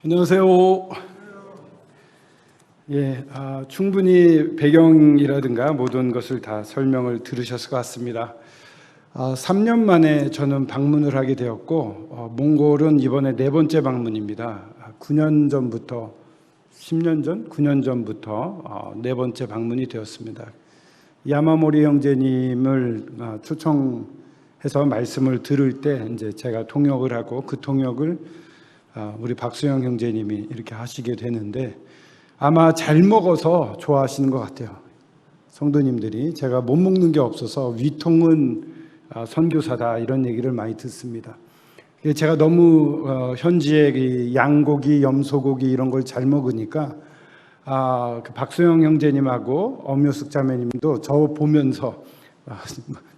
안녕하세요. 충분히 배경이라든가 모든 것을 다 설명을 들으셨을 것 같습니다. 3년 만에 저는 방문을 하게 되었고, 몽골은 이번에 네 번째 방문입니다. 9년 전부터, 10년 전? 9년 전부터 네 번째 방문이 되었습니다. 야마모리 형제님을 초청해서 말씀을 들을 때 이제 제가 통역을 하고 그 통역을 우리 박수영 형제님이 이렇게 하시게 되는데 아마 잘 먹어서 좋아하시는 것 같아요. 성도님들이 제가 못 먹는 게 없어서 위통은 선교사다 이런 얘기를 많이 듣습니다. 제가 너무 현지의 양고기, 염소고기 이런 걸 잘 먹으니까 그 박수영 형제님하고 엄효숙 자매님도 저 보면서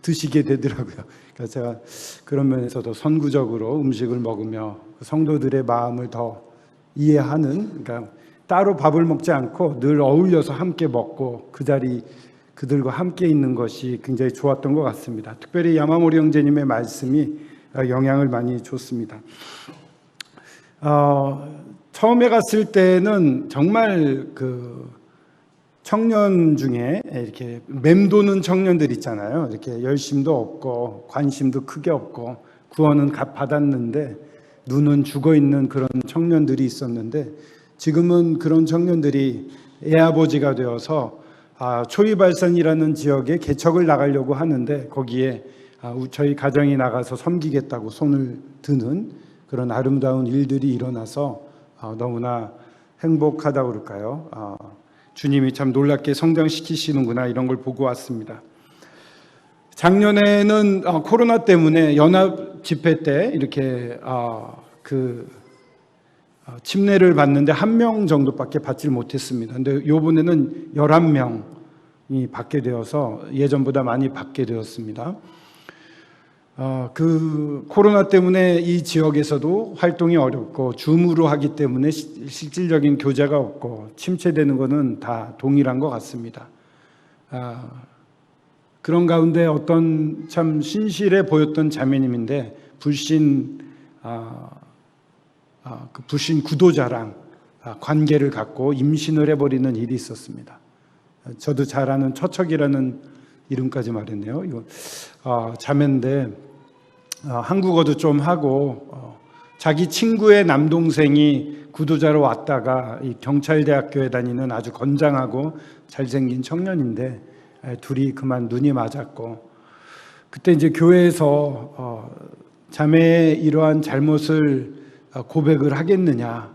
드시게 되더라고요. 그러니까 제가 그런 면에서도 선구적으로 음식을 먹으며 성도들의 마음을 더 이해하는, 그러니까 따로 밥을 먹지 않고 늘 어울려서 함께 먹고 그 자리 그들과 함께 있는 것이 굉장히 좋았던 것 같습니다. 특별히 야마모리 형제님의 말씀이 영향을 많이 줬습니다. 처음에 갔을 때는 정말 그 청년 중에 이렇게 맴도는 청년들 있잖아요. 이렇게 열심도 없고 관심도 크게 없고 구원은 받았는데 눈은 죽어 있는 그런 청년들이 있었는데 지금은 그런 청년들이 애아버지가 되어서 초이발산이라는 지역에 개척을 나가려고 하는데 거기에 저희 가정이 나가서 섬기겠다고 손을 드는 그런 아름다운 일들이 일어나서 너무나 행복하다고 그럴까요? 주님이 참 놀랍게 성장시키시는구나 이런 걸 보고 왔습니다. 작년에는 코로나 때문에 연합 집회 때 이렇게 침례를 받는데 1명 정도밖에 받지 못했습니다. 근데 이번에는 11명이 받게 되어서 예전보다 많이 받게 되었습니다. 그 코로나 때문에 이 지역에서도 활동이 어렵고 줌으로 하기 때문에 실질적인 교제가 없고 침체되는 것은 다 동일한 것 같습니다. 그런 가운데 어떤 참 신실해 보였던 자매님인데 불신 구도자랑 관계를 갖고 임신을 해버리는 일이 있었습니다. 저도 잘 아는 처척이라는 이름까지 말했네요. 이거 자매인데 한국어도 좀 하고 자기 친구의 남동생이 구도자로 왔다가 이 경찰대학교에 다니는 아주 건장하고 잘생긴 청년인데 둘이 그만 눈이 맞았고 그때 이제 교회에서 자매의 이러한 잘못을 고백을 하겠느냐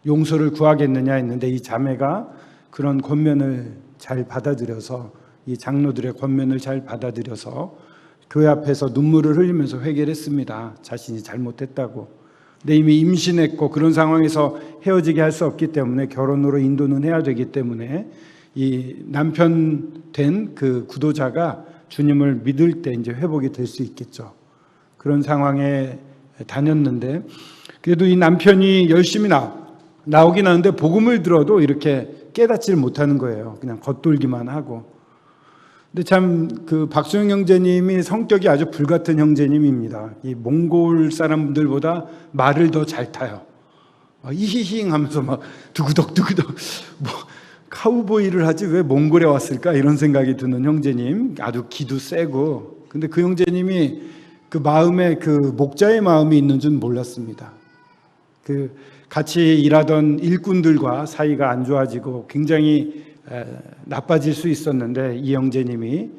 용서를 구하겠느냐 했는데 이 자매가 그런 권면을 잘 받아들여서 이 장로들의 권면을 잘 받아들여서 교회 앞에서 눈물을 흘리면서 회개를 했습니다. 자신이 잘못했다고. 근데 이미 임신했고 그런 상황에서 헤어지게 할 수 없기 때문에 결혼으로 인도는 해야 되기 때문에 이 남편 된 그 구도자가 주님을 믿을 때 이제 회복이 될 수 있겠죠. 그런 상황에 다녔는데 그래도 이 남편이 열심히 나오긴 하는데 복음을 들어도 이렇게 깨닫지를 못하는 거예요. 그냥 겉돌기만 하고. 근데 참 그 박수영 형제님이 성격이 아주 불같은 형제님입니다. 이 몽골 사람들보다 말을 더 잘 타요. 이히힝 하면서 막 두구덕두구덕 뭐 카우보이를 하지 왜 몽골에 왔을까 이런 생각이 드는 형제님, 아주 기도 세고. 근데 그 형제님이 그 마음에 그 목자의 마음이 있는 줄 몰랐습니다. 그 같이 일하던 일꾼들과 사이가 안 좋아지고 굉장히 나빠질 수 있었는데 이 형제님이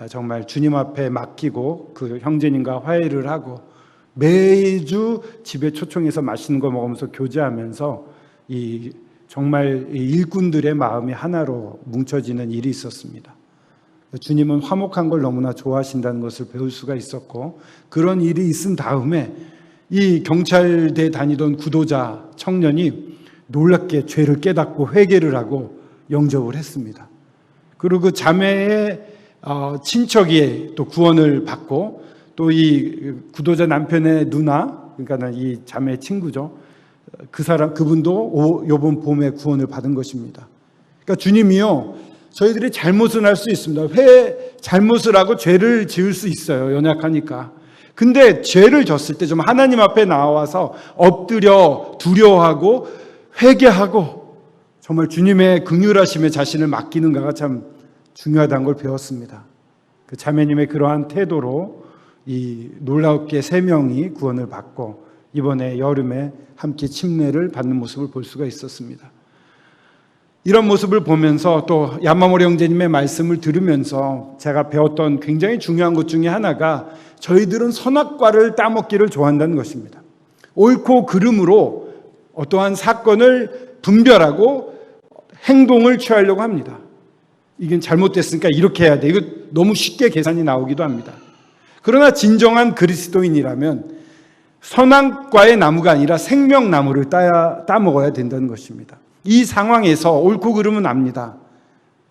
정말 주님 앞에 맡기고 그 형제님과 화해를 하고 매주 집에 초청해서 맛있는 거 먹으면서 교제하면서 이 정말 일꾼들의 마음이 하나로 뭉쳐지는 일이 있었습니다. 주님은 화목한 걸 너무나 좋아하신다는 것을 배울 수가 있었고 그런 일이 있은 다음에 이 경찰대 다니던 구도자 청년이 놀랍게 죄를 깨닫고 회개를 하고 영접을 했습니다. 그리고 그 자매의 친척이 또 구원을 받고 또 이 구도자 남편의 누나, 그러니까 이 자매의 친구죠. 그분도 이번 봄에 구원을 받은 것입니다. 그러니까 주님이요, 저희들이 잘못은 할 수 있습니다. 잘못을 하고 죄를 지을 수 있어요. 연약하니까. 근데 죄를 졌을 때 좀 하나님 앞에 나와서 엎드려 두려워하고 회개하고 정말 주님의 긍휼하심에 자신을 맡기는가가 참 중요하다는 걸 배웠습니다. 그 자매님의 그러한 태도로 이 놀랍게 3명이 구원을 받고 이번에 여름에 함께 침례를 받는 모습을 볼 수가 있었습니다. 이런 모습을 보면서 또 야마모리 형제님의 말씀을 들으면서 제가 배웠던 굉장히 중요한 것 중에 하나가 저희들은 선악과를 따먹기를 좋아한다는 것입니다. 옳고 그름으로 어떠한 사건을 분별하고 행동을 취하려고 합니다. 이게 잘못됐으니까 이렇게 해야 돼. 이거 너무 쉽게 계산이 나오기도 합니다. 그러나 진정한 그리스도인이라면 선악과의 나무가 아니라 생명나무를 따먹어야 된다는 것입니다. 이 상황에서 옳고 그름은 압니다.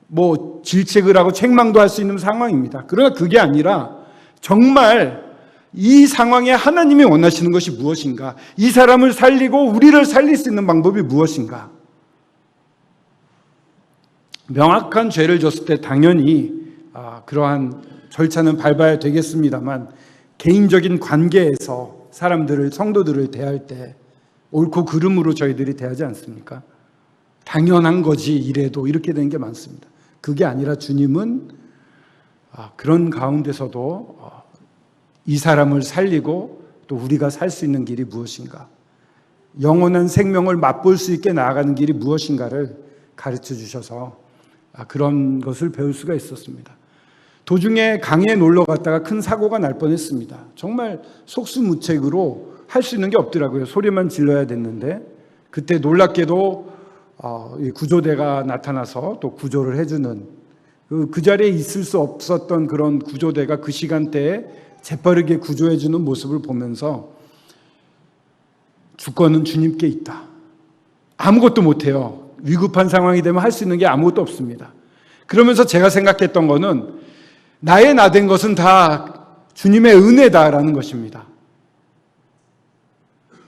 뭐 질책을 하고 책망도 할 수 있는 상황입니다. 그러나 그게 아니라 정말 이 상황에 하나님이 원하시는 것이 무엇인가? 이 사람을 살리고 우리를 살릴 수 있는 방법이 무엇인가? 명확한 죄를 졌을 때 당연히 그러한 절차는 밟아야 되겠습니다만 개인적인 관계에서 사람들을, 성도들을 대할 때 옳고 그름으로 저희들이 대하지 않습니까? 당연한 거지 이래도 이렇게 되는 게 많습니다. 그게 아니라 주님은 그런 가운데서도 이 사람을 살리고 또 우리가 살 수 있는 길이 무엇인가, 영원한 생명을 맛볼 수 있게 나아가는 길이 무엇인가를 가르쳐 주셔서 그런 것을 배울 수가 있었습니다. 도중에 강에 놀러 갔다가 큰 사고가 날 뻔했습니다. 정말 속수무책으로 할 수 있는 게 없더라고요. 소리만 질러야 됐는데 그때 놀랍게도 구조대가 나타나서 또 구조를 해주는 그 자리에 있을 수 없었던 그런 구조대가 그 시간대에 재빠르게 구조해주는 모습을 보면서 주권은 주님께 있다. 아무것도 못해요. 위급한 상황이 되면 할 수 있는 게 아무것도 없습니다. 그러면서 제가 생각했던 거는 나의 나된 것은 다 주님의 은혜다라는 것입니다.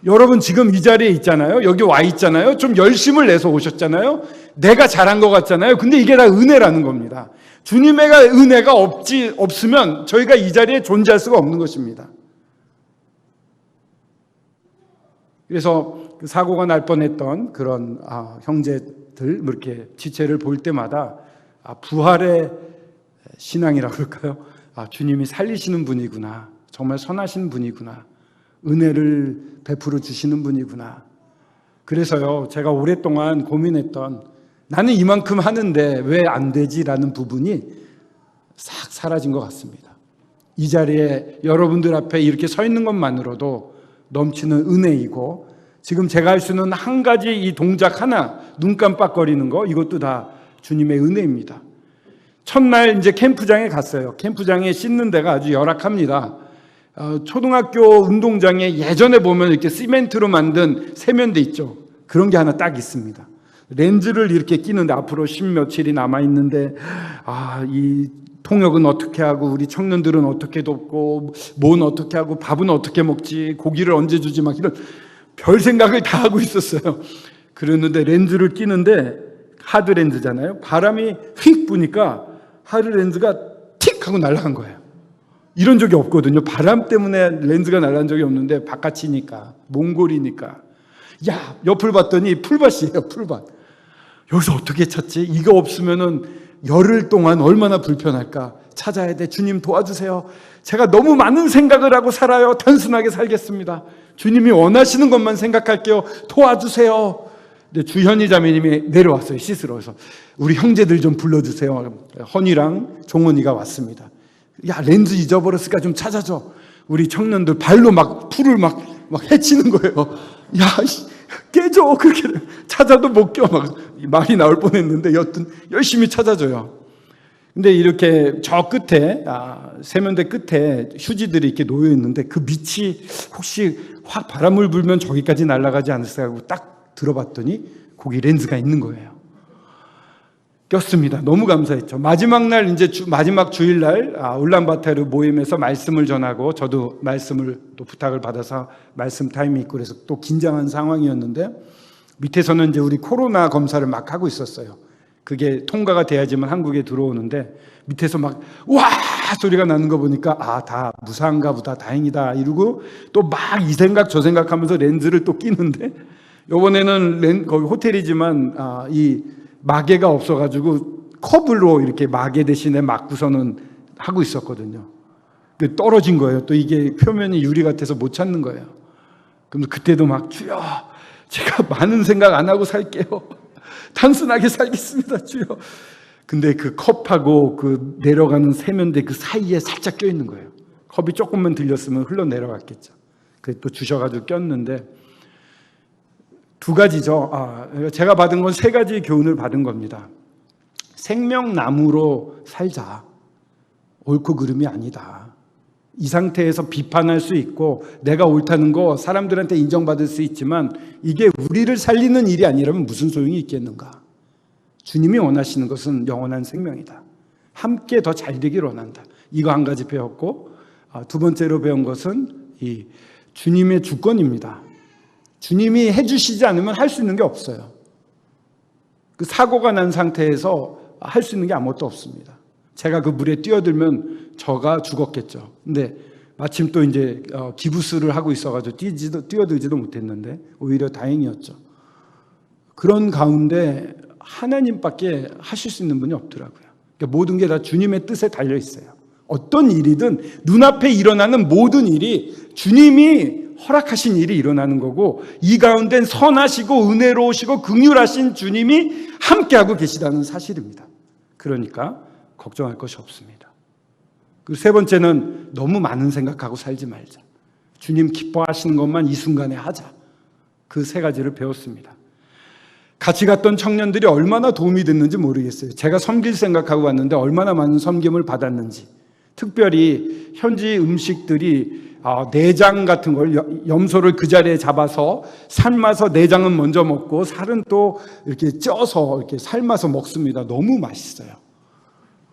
여러분 지금 이 자리에 있잖아요. 여기 와 있잖아요. 좀 열심을 내서 오셨잖아요. 내가 잘한 것 같잖아요. 근데 이게 다 은혜라는 겁니다. 주님의 은혜가 없으면 저희가 이 자리에 존재할 수가 없는 것입니다. 그래서 그 사고가 날 뻔했던 그런 형제들 이렇게 지체를 볼 때마다 부활의 신앙이라고 그럴까요? 주님이 살리시는 분이구나. 정말 선하신 분이구나. 은혜를 베풀어 주시는 분이구나. 그래서요, 제가 오랫동안 고민했던 나는 이만큼 하는데 왜 안 되지라는 부분이 싹 사라진 것 같습니다. 이 자리에 여러분들 앞에 이렇게 서 있는 것만으로도 넘치는 은혜이고, 지금 제가 할 수 있는 한 가지 이 동작 하나, 눈 깜빡거리는 거, 이것도 다 주님의 은혜입니다. 첫날 이제 캠프장에 갔어요. 캠프장에 씻는 데가 아주 열악합니다. 초등학교 운동장에 예전에 보면 이렇게 시멘트로 만든 세면대 있죠. 그런 게 하나 딱 있습니다. 렌즈를 이렇게 끼는데 앞으로 10 며칠이 남아있는데 이 통역은 어떻게 하고 우리 청년들은 어떻게 돕고 뭐는 어떻게 하고 밥은 어떻게 먹지 고기를 언제 주지 막 이런 별 생각을 다 하고 있었어요. 그랬는데 렌즈를 끼는데 하드 렌즈잖아요. 바람이 휙 부니까 하드 렌즈가 틱 하고 날아간 거예요. 이런 적이 없거든요. 바람 때문에 렌즈가 날아간 적이 없는데 바깥이니까 몽골이니까 야 옆을 봤더니 풀밭이에요. 풀밭. 여기서 어떻게 찾지? 이거 없으면은 열흘 동안 얼마나 불편할까? 찾아야 돼. 주님 도와주세요. 제가 너무 많은 생각을 하고 살아요. 단순하게 살겠습니다. 주님이 원하시는 것만 생각할게요. 도와주세요. 근데 주현희 자매님이 내려왔어요. 씻으러. 그래서 우리 형제들 좀 불러주세요. 헌이랑 종원이가 왔습니다. 야 렌즈 잊어버렸으니까 좀 찾아줘. 우리 청년들 발로 막 풀을 막 헤치는 거예요. 야 깨져. 그렇게 찾아도 못 껴. 막 말이 나올 뻔했는데 여튼 열심히 찾아줘요. 근데 이렇게 저 끝에 세면대 끝에 휴지들이 이렇게 놓여 있는데 그 밑이 혹시 확 바람을 불면 저기까지 날아가지 않을까 하고 딱 들어봤더니 거기 렌즈가 있는 거예요. 꼈습니다. 너무 감사했죠. 마지막 날 이제 마지막 주일날 울란바타르 모임에서 말씀을 전하고 저도 말씀을 또 부탁을 받아서 말씀 타임이 있고 그래서 또 긴장한 상황이었는데 밑에서는 이제 우리 코로나 검사를 막 하고 있었어요. 그게 통과가 돼야지만 한국에 들어오는데 밑에서 막 와 소리가 나는 거 보니까 다 무사한가 보다, 다행이다 이러고 또 막 이 생각 저 생각하면서 렌즈를 또 끼는데, 이번에는 거기 호텔이지만 이 마개가 없어가지고 컵으로 이렇게 마개 대신에 막고서는 하고 있었거든요. 떨어진 거예요. 또 이게 표면이 유리 같아서 못 찾는 거예요. 그럼 그때도 막 주여, 제가 많은 생각 안 하고 살게요. 단순하게 살겠습니다, 주여. 근데 그 컵하고 그 내려가는 세면대 그 사이에 살짝 껴 있는 거예요. 컵이 조금만 들렸으면 흘러 내려갔겠죠. 그래 또 주셔가지고 꼈는데, 두 가지죠. 제가 받은 건 세 가지 교훈을 받은 겁니다. 생명나무로 살자. 옳고 그름이 아니다. 이 상태에서 비판할 수 있고 내가 옳다는 거 사람들한테 인정받을 수 있지만 이게 우리를 살리는 일이 아니라면 무슨 소용이 있겠는가. 주님이 원하시는 것은 영원한 생명이다. 함께 더 잘 되길 원한다. 이거 한 가지 배웠고, 두 번째로 배운 것은 이 주님의 주권입니다. 주님이 해주시지 않으면 할 수 있는 게 없어요. 그 사고가 난 상태에서 할 수 있는 게 아무것도 없습니다. 제가 그 물에 뛰어들면 저가 죽었겠죠. 근데 마침 또 이제 기부스를 하고 있어가지고 뛰어들지도 못했는데 오히려 다행이었죠. 그런 가운데 하나님밖에 하실 수 있는 분이 없더라고요. 그러니까 모든 게 다 주님의 뜻에 달려 있어요. 어떤 일이든 눈앞에 일어나는 모든 일이 주님이 허락하신 일이 일어나는 거고, 이 가운데는 선하시고 은혜로우시고 긍휼하신 주님이 함께하고 계시다는 사실입니다. 그러니까 걱정할 것이 없습니다. 그리고 세 번째는 너무 많은 생각하고 살지 말자. 주님 기뻐하시는 것만 이 순간에 하자. 그 세 가지를 배웠습니다. 같이 갔던 청년들이 얼마나 도움이 됐는지 모르겠어요. 제가 섬길 생각하고 왔는데 얼마나 많은 섬김을 받았는지. 특별히 현지 음식들이 내장 같은 걸, 염소를 그 자리에 잡아서 삶아서 내장은 먼저 먹고 살은 또 이렇게 쪄서 이렇게 삶아서 먹습니다. 너무 맛있어요.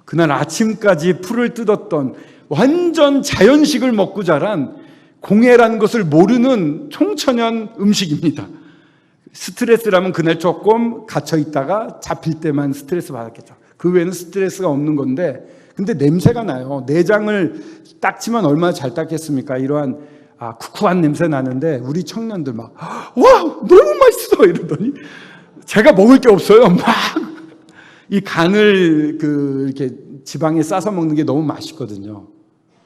그날 아침까지 풀을 뜯었던 완전 자연식을 먹고 자란 공해라는 것을 모르는 청천연 음식입니다. 스트레스라면 그날 조금 갇혀 있다가 잡힐 때만 스트레스 받았겠죠. 그 외에는 스트레스가 없는 건데, 근데 냄새가 나요. 내장을 닦지만 얼마나 잘 닦겠습니까? 이러한 쿠쿠한 냄새 나는데 우리 청년들 막 와 너무 맛있어 이러더니 제가 먹을 게 없어요. 막 이 간을 이렇게 지방에 싸서 먹는 게 너무 맛있거든요.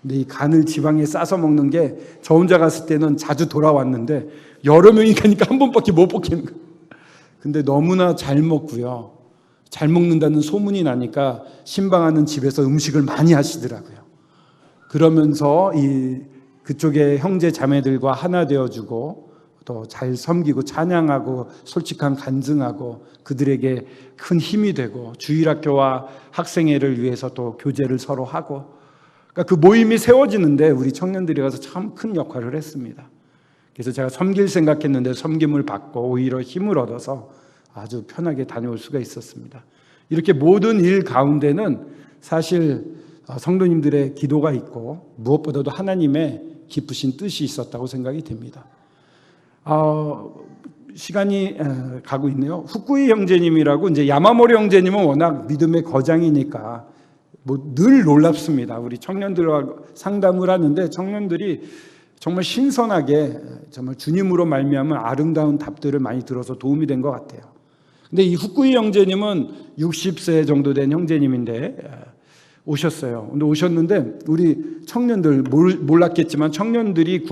근데 이 간을 지방에 싸서 먹는 게 저 혼자 갔을 때는 자주 돌아왔는데 여러 명이 가니까 한 번밖에 못 먹겠는 거예요. 근데 너무나 잘 먹고요. 잘 먹는다는 소문이 나니까 신방하는 집에서 음식을 많이 하시더라고요. 그러면서 그쪽의 형제 자매들과 하나 되어주고 또 잘 섬기고 찬양하고 솔직한 간증하고 그들에게 큰 힘이 되고 주일학교와 학생회를 위해서 또 교제를 서로 하고, 그러니까 그 모임이 세워지는데 우리 청년들이 가서 참 큰 역할을 했습니다. 그래서 제가 섬길 생각했는데 섬김을 받고 오히려 힘을 얻어서 아주 편하게 다녀올 수가 있었습니다. 이렇게 모든 일 가운데는 사실 성도님들의 기도가 있고 무엇보다도 하나님의 기쁘신 뜻이 있었다고 생각이 됩니다. 시간이 가고 있네요. 후쿠이 형제님이라고, 이제 야마모리 형제님은 워낙 믿음의 거장이니까 늘 놀랍습니다. 우리 청년들과 상담을 하는데 청년들이 정말 신선하게 정말 주님으로 말미암은 아름다운 답들을 많이 들어서 도움이 된 것 같아요. 근데 이 후쿠이 형제님은 60세 정도 된 형제님인데 오셨어요. 근데 오셨는데 우리 청년들 몰랐겠지만 청년들이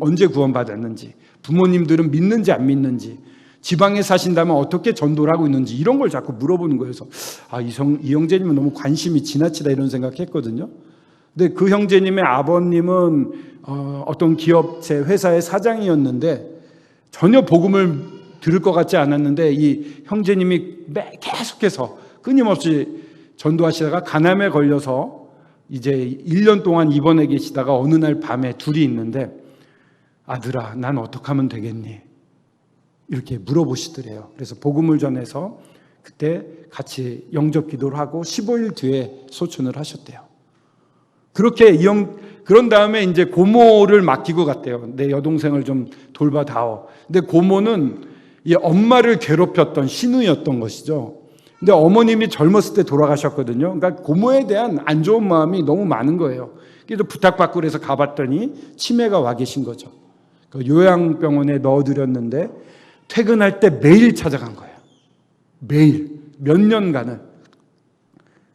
언제 구원받았는지, 부모님들은 믿는지 안 믿는지, 지방에 사신다면 어떻게 전도를 하고 있는지 이런 걸 자꾸 물어보는 거예요. 그래서 이 형제님은 너무 관심이 지나치다 이런 생각했거든요. 근데 그 형제님의 아버님은 어떤 기업체 회사의 사장이었는데 전혀 복음을 들을 것 같지 않았는데 이 형제님이 계속해서 끊임없이 전도하시다가 간암에 걸려서 이제 1년 동안 입원해 계시다가 어느 날 밤에 둘이 있는데 아들아 난 어떻게 하면 되겠니? 이렇게 물어보시더래요. 그래서 복음을 전해서 그때 같이 영접 기도를 하고 15일 뒤에 소천을 하셨대요. 그렇게 그런 다음에 이제 고모를 맡기고 갔대요. 내 여동생을 좀 돌봐다오. 근데 고모는 이 엄마를 괴롭혔던 신우였던 것이죠. 근데 어머님이 젊었을 때 돌아가셨거든요. 그러니까 고모에 대한 안 좋은 마음이 너무 많은 거예요. 그래서 부탁받고 그래서 가봤더니 치매가 와 계신 거죠. 그 요양병원에 넣어드렸는데 퇴근할 때 매일 찾아간 거예요. 매일 몇 년간을.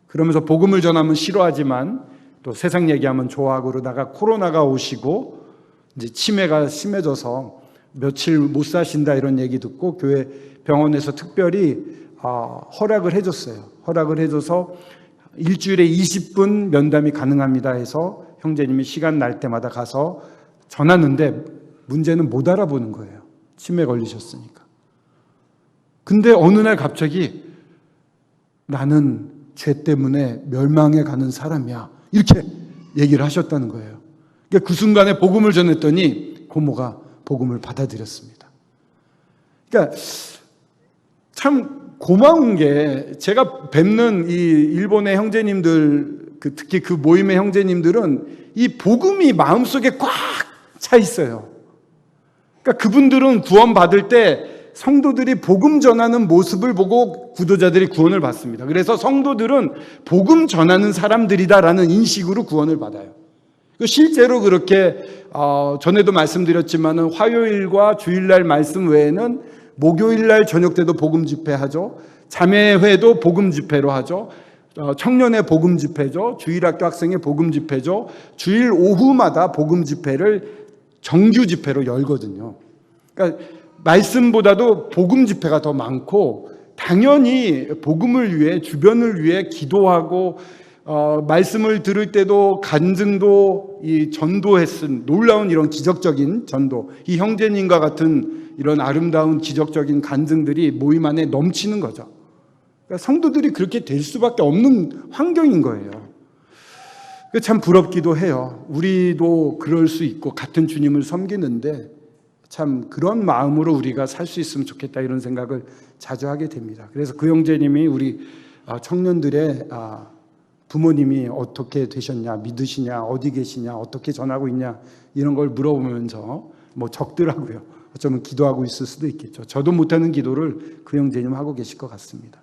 그러면서 복음을 전하면 싫어하지만 또 세상 얘기하면 좋아하고 그러다가 코로나가 오시고 이제 치매가 심해져서 며칠 못 사신다 이런 얘기 듣고 교회 병원에서 특별히 허락을 해줬어요. 허락을 해줘서 일주일에 20분 면담이 가능합니다 해서 형제님이 시간 날 때마다 가서 전하는데 문제는 못 알아보는 거예요. 치매 걸리셨으니까. 근데 어느 날 갑자기 나는 죄 때문에 멸망해 가는 사람이야. 이렇게 얘기를 하셨다는 거예요. 그러니까 그 순간에 복음을 전했더니 고모가 복음을 받아들였습니다. 그러니까 참 고마운 게 제가 뵙는 이 일본의 형제님들, 특히 그 모임의 형제님들은 이 복음이 마음속에 꽉 차 있어요. 그러니까 그분들은 구원 받을 때 성도들이 복음 전하는 모습을 보고 구도자들이 구원을 받습니다. 그래서 성도들은 복음 전하는 사람들이다라는 인식으로 구원을 받아요. 실제로 그렇게 전에도 말씀드렸지만은 화요일과 주일날 말씀 외에는 목요일날 저녁 때도 복음 집회하죠. 자매회도 복음 집회로 하죠. 청년의 복음 집회죠. 주일학교 학생의 복음 집회죠. 주일 오후마다 복음 집회를 정규 집회로 열거든요. 그러니까 말씀보다도 복음 집회가 더 많고 당연히 복음을 위해 주변을 위해 기도하고 말씀을 들을 때도 간증도 이 전도했은 놀라운 이런 기적적인 전도, 이 형제님과 같은 이런 아름다운 기적적인 간증들이 모임 안에 넘치는 거죠. 그러니까 성도들이 그렇게 될 수밖에 없는 환경인 거예요. 참 부럽기도 해요. 우리도 그럴 수 있고 같은 주님을 섬기는데 참 그런 마음으로 우리가 살 수 있으면 좋겠다 이런 생각을 자주 하게 됩니다. 그래서 그 형제님이 우리 청년들의 부모님이 어떻게 되셨냐, 믿으시냐, 어디 계시냐, 어떻게 전하고 있냐 이런 걸 물어보면서 뭐 적더라고요. 어쩌면 기도하고 있을 수도 있겠죠. 저도 못하는 기도를 그 형제님 하고 계실 것 같습니다.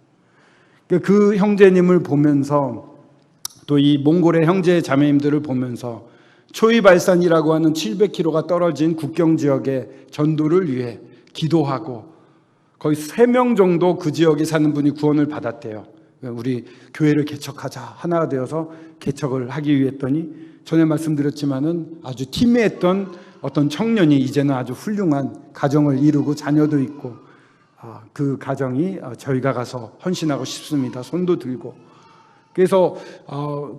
그 형제님을 보면서 또 이 몽골의 형제 자매님들을 보면서 초이발산이라고 하는 700km가 떨어진 국경 지역의 전도를 위해 기도하고 거의 3명 정도 그 지역에 사는 분이 구원을 받았대요. 우리 교회를 개척하자, 하나가 되어서 개척을 하기 위해 했더니 전에 말씀드렸지만은 아주 팀회했던 어떤 청년이 이제는 아주 훌륭한 가정을 이루고 자녀도 있고 그 가정이 저희가 가서 헌신하고 싶습니다. 손도 들고. 그래서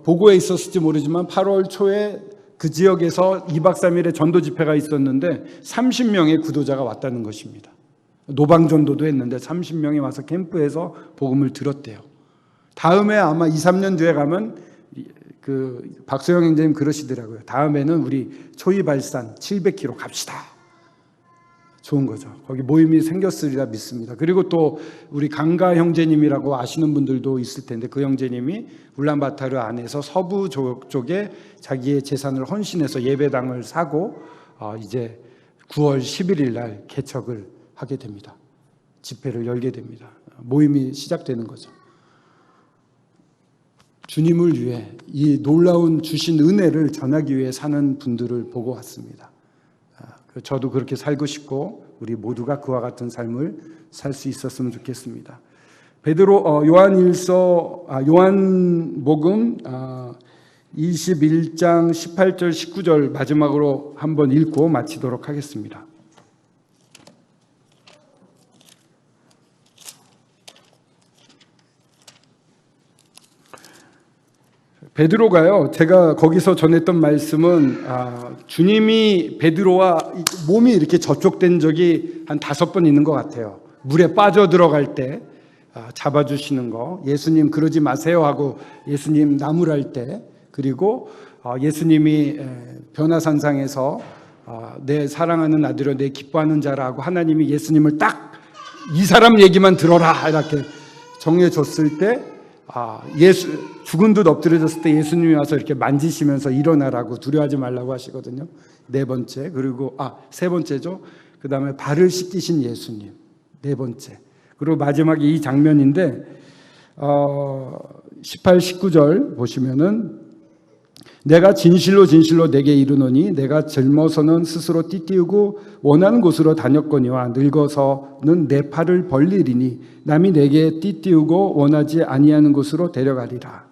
보고에 있었을지 모르지만 8월 초에 그 지역에서 2박 3일의 전도 집회가 있었는데 30명의 구도자가 왔다는 것입니다. 노방전도도 했는데 30명이 와서 캠프에서 복음을 들었대요. 다음에 아마 2, 3년 뒤에 가면 그 박소영 형제님 그러시더라고요. 다음에는 우리 초이발산 700km 갑시다. 좋은 거죠. 거기 모임이 생겼으리라 믿습니다. 그리고 또 우리 강가 형제님이라고 아시는 분들도 있을 텐데 그 형제님이 울란바타르 안에서 서부 쪽에 자기의 재산을 헌신해서 예배당을 사고 이제 9월 11일 날 개척을 하게 됩니다. 집회를 열게 됩니다. 모임이 시작되는 거죠. 주님을 위해 이 놀라운 주신 은혜를 전하기 위해 사는 분들을 보고 왔습니다. 저도 그렇게 살고 싶고 우리 모두가 그와 같은 삶을 살 수 있었으면 좋겠습니다. 요한복음 21장 18절 19절 마지막으로 한번 읽고 마치도록 하겠습니다. 베드로가요, 제가 거기서 전했던 말씀은 주님이 베드로와 몸이 이렇게 접촉된 적이 한 5번 있는 것 같아요. 물에 빠져 들어갈 때 잡아주시는 거, 예수님 그러지 마세요 하고 예수님 나무랄 때, 그리고 예수님이 변화산상에서 내 사랑하는 아들이여 내 기뻐하는 자라고 하나님이 예수님을 딱 이 사람 얘기만 들어라 이렇게 정해 줬을 때 죽은 듯 엎드려졌을 때 예수님이 와서 이렇게 만지시면서 일어나라고, 두려워하지 말라고 하시거든요. 4번째. 그리고 3번째죠. 그 다음에 발을 씻기신 예수님 4번째. 그리고 마지막에 이 장면인데 18, 19절 보시면은 내가 진실로 진실로 내게 이르노니 내가 젊어서는 스스로 띠띠우고 원하는 곳으로 다녔거니와 늙어서는 내 팔을 벌리리니 남이 내게 띠띠우고 원하지 아니하는 곳으로 데려가리라.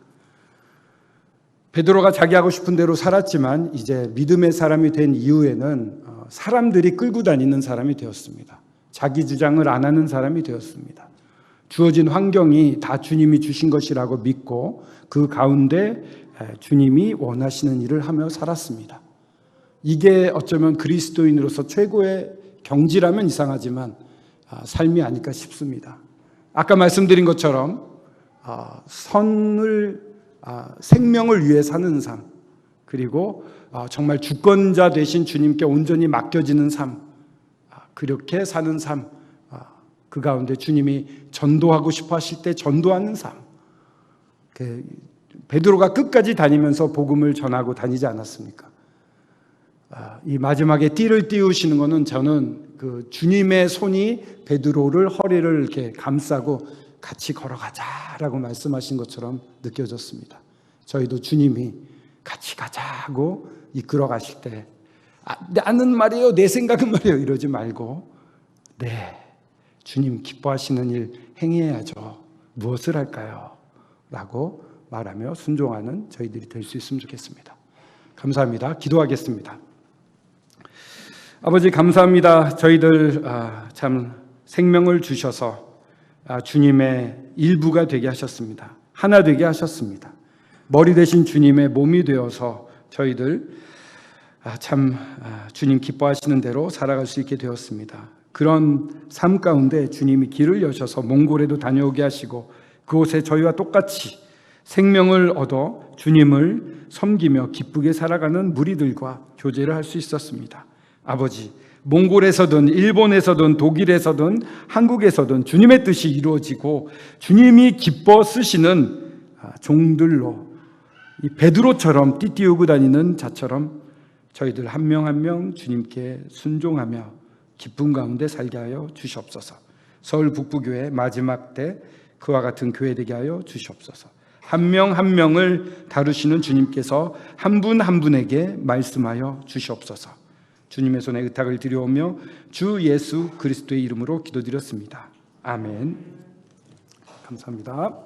베드로가 자기 하고 싶은 대로 살았지만 이제 믿음의 사람이 된 이후에는 사람들이 끌고 다니는 사람이 되었습니다. 자기 주장을 안 하는 사람이 되었습니다. 주어진 환경이 다 주님이 주신 것이라고 믿고 그 가운데 주님이 원하시는 일을 하며 살았습니다. 이게 어쩌면 그리스도인으로서 최고의 경지라면 이상하지만 삶이 아닐까 싶습니다. 아까 말씀드린 것처럼 생명을 위해 사는 삶, 그리고 정말 주권자 되신 주님께 온전히 맡겨지는 삶, 그렇게 사는 삶, 그 가운데 주님이 전도하고 싶어 하실 때 전도하는 삶. 베드로가 끝까지 다니면서 복음을 전하고 다니지 않았습니까? 이 마지막에 띠를 띄우시는 것은 저는 그 주님의 손이 베드로를 허리를 이렇게 감싸고 같이 걸어가자라고 말씀하신 것처럼 느껴졌습니다. 저희도 주님이 같이 가자고 이끌어 가실 때 나는 말이에요, 내 생각은 말이에요 이러지 말고 네, 주님 기뻐하시는 일 행해야죠. 무엇을 할까요? 라고 말하며 순종하는 저희들이 될 수 있으면 좋겠습니다. 감사합니다. 기도하겠습니다. 아버지 감사합니다. 저희들 참 생명을 주셔서 주님의 일부가 되게 하셨습니다. 하나 되게 하셨습니다. 머리 대신 주님의 몸이 되어서 저희들 참 주님 기뻐하시는 대로 살아갈 수 있게 되었습니다. 그런 삶 가운데 주님이 길을 여셔서 몽골에도 다녀오게 하시고 그곳에 저희와 똑같이 생명을 얻어 주님을 섬기며 기쁘게 살아가는 무리들과 교제를 할 수 있었습니다. 아버지, 몽골에서든 일본에서든 독일에서든 한국에서든 주님의 뜻이 이루어지고 주님이 기뻐 쓰시는 종들로 이 베드로처럼 띠띠우고 다니는 자처럼 저희들 한 명 한 명 주님께 순종하며 기쁨 가운데 살게 하여 주시옵소서. 서울 북부교회 마지막 때 그와 같은 교회 되게 하여 주시옵소서. 한 명 한 명을 다루시는 주님께서 한 분 한 분에게 말씀하여 주시옵소서. 주님의 손에 의탁을 드려오며 주 예수 그리스도의 이름으로 기도드렸습니다. 아멘. 감사합니다.